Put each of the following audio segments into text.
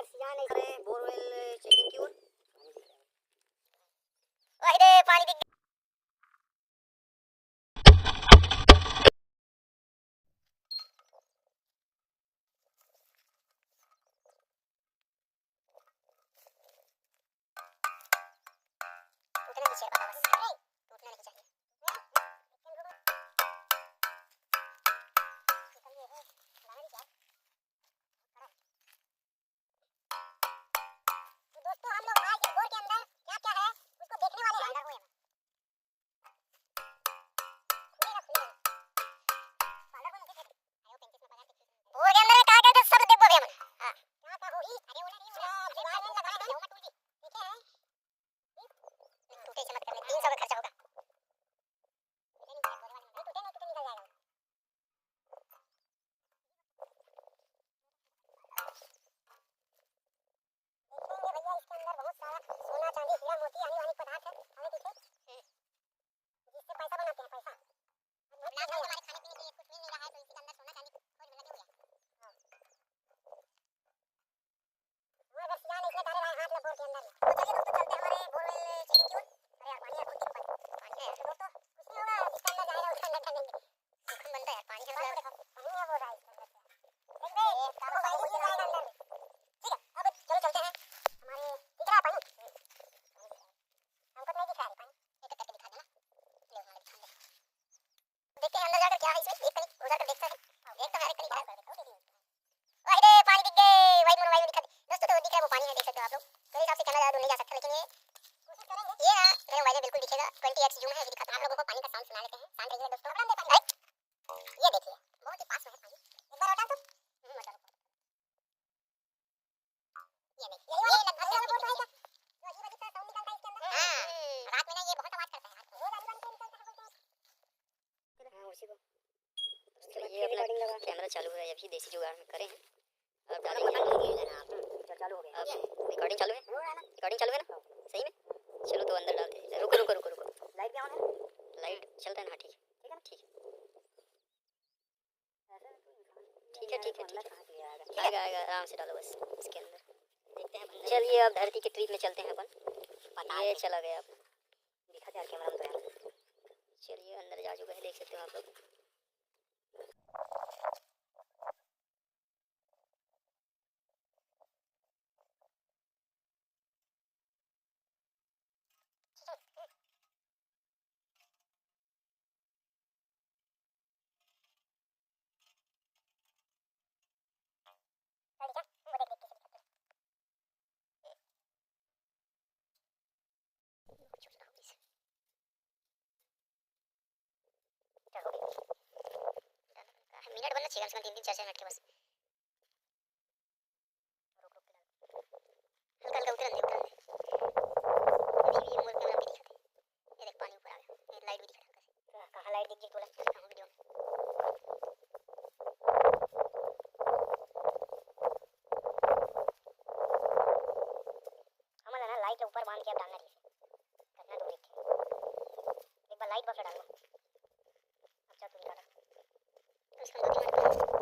सियान है borewell checking की ओर। पानी दिख उतना नीचे बता बस, उतना नहीं चाहिए। तो दोस्तों हम लोग आज बोर के अंदर क्या क्या है उसको देखने वाले हैं। बोर के अंदर क्या क्या सब देखो अभी हम। हां क्या क्या होगी अरे वो नहीं दीवार में लगाना है होगा टूटी ठीक है। टूटे से मत करने 300 का खर्चा होगा। टूटे नहीं निकल जाएगा। देखेंगे भैया इसके अंदर बहुत सारा सोना चांदी हीरा मोती आने वाली पदार्थ है। हमें पीछे जिससे पैसा बनाते हैं पैसा। ना हमारे खाने पीने के लिए कुछ मिल नहीं रहा है तो इसके अंदर सोना चांदी खोज में लगे हुए हैं। हां वो अगर सियान इसने डाले रहा हाथ लपोर के अंदर। तो चलिए दोस्तों चलते हैं हमारे बोरवेल चेकिंग की ओर। अरे यार पानी है बहुत ऊपर पानी है तो दोस्तों कुछ नहीं होगा जिसके अंदर जाएगा उसके अंदर ढकेंगे। सुखन बनता है यार पानी है पानी है वो रहा है इसके अंदर से। देख बे काम भाई मुझे जाएगा अंदर में। ठीक है अब चलो चलते हैं हमारे दिख रहा है पानी। हमको नहीं दिख रहा है पानी एक करके दिखा देना। ले हमारे दिखा दे देखते हैं अंदर जाकर क्या है इसमें। एक करीब उधर कर देखते हैं एक तो मेरे करीब कर देता हूं। वाह रे पानी दिख गए वाइट मोर वाइट दिखा दे दोस्तों। तो दिख रहा है वो पानी है देख सकते हो आप लोग। मेरे हिसाब से कैमरा ज्यादा दूर नहीं जा सकता लेकिन ये कोशिश करेंगे। ये ना मेरे मोबाइल में बिल्कुल दिखेगा 20x जूम है दिखाता हूं आप लोगों को। पानी का साउंड सुना लेते हैं शांत रहिए दोस्तों। ये देखिए बहुत ही पास में है पानी। एक बार हटा तो मत हटाओ। ये देखिए ये लगभग वाला बोट है क्या जो अजीब अजीब सा साउंड निकलता है इसके अंदर। हां रात में ना ये बहुत आवाज करता है रात को रोज आजू बाजू से निकलता है बोलते हैं। हां उसी को चलिए अपना कैमरा चालू है अभी देसी जुगाड़ में करे हैं और डालेंगे आप चालू हो गया। अब रिकॉर्डिंग चालू है रिकॉर्डिंग चालू है ना सही में। चलो तो अंदर डालते हैं। रुको रुको रुको रुको लाइट क्या ऑन है लाइट चल रहा है ना। ठीक है ना ठीक है ठीक है ठीक है आएगा आएगा आराम से डालो बस इसके अंदर देखते हैं। चलिए अब धरती के ट्रिप में चलते हैं अपन। ये चला गया अब दिखाते हैं कैमरा में तो यार। चलिए अंदर जा चुका है देख सकते हो आप लोग। मिनट बनना चाहिए कम से कम 3-4 मिनट के बस। रुक रुक हल्का हल्का उतरन दे अभी ये मोर कैमरा भी दिखा दे। ये देख पानी ऊपर आ गया। ये लाइट भी दिख रहा है कहां लाइट दिख गई बोला हां वीडियो में। हमारा ना लाइट ऊपर बांध के अब डालना चाहिए करना तो देख एक बार लाइट बफर डालना। अच्छा तू निकाला तो इसका 2-3 मिनट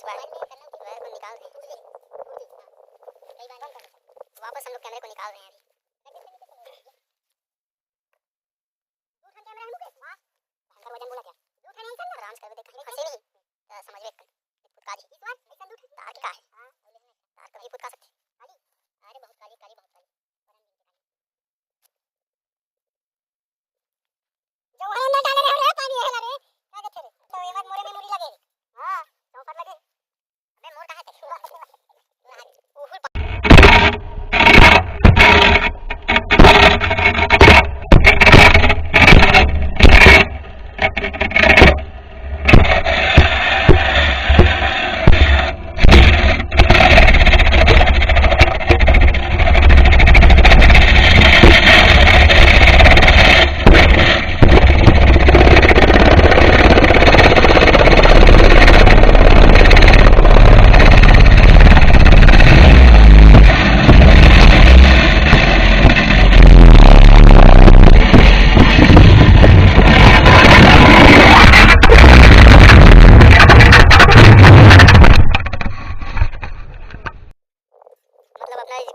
इस बार वायर को निकाल रहे हैं। वापस हम लोग कैमरे को निकाल रहे हैं अभी। वजन बोला क्या आराम से कर दे कहीं फंसे नहीं समझ में काली तार का है तार कभी फुटका सकते काली अरे बहुत काली काली बहुत काली जो है अंदर डाले रहे पानी है रे क्या कहते रे तो ये बात मोरे में मुड़ी लगे हां चौपट लगे अबे मोर कहां थे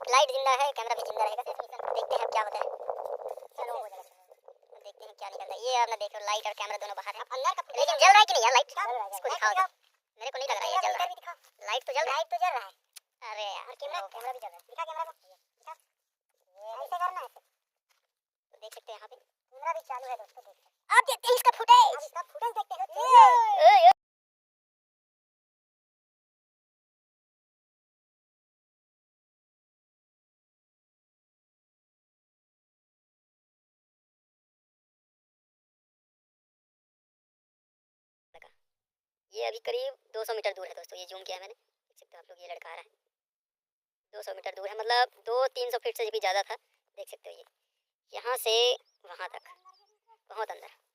लाइट जिंदा है कैमरा भी जिंदा रहेगा देखते हैं क्या होता है चलो हो जाएगा देखते हैं क्या निकलता है ये आपने देखो लाइट और कैमरा दोनों बाहर है अंदर का लेकिन जल रहा है कि नहीं यार लाइट इसको दिखाओ मेरे को नहीं लग रहा है ये जल रहा है लाइट तो जल रहा है अरे यार कैमरा भी जल रहा है दिखा कैमरा को दिखा ऐसे करना है तो देख सकते हैं यहां पे कैमरा भी चालू है दोस्तों देख आप देखते हैं इसका फुटेज देखते हो ये अभी करीब 200 मीटर दूर है दोस्तों ये जूम किया है मैंने देख सकते हो आप लोग ये लड़का आ रहा है 200 मीटर दूर है मतलब 200-300 फीट से भी ज़्यादा था देख सकते हो ये यहाँ से वहाँ तक बहुत अंदर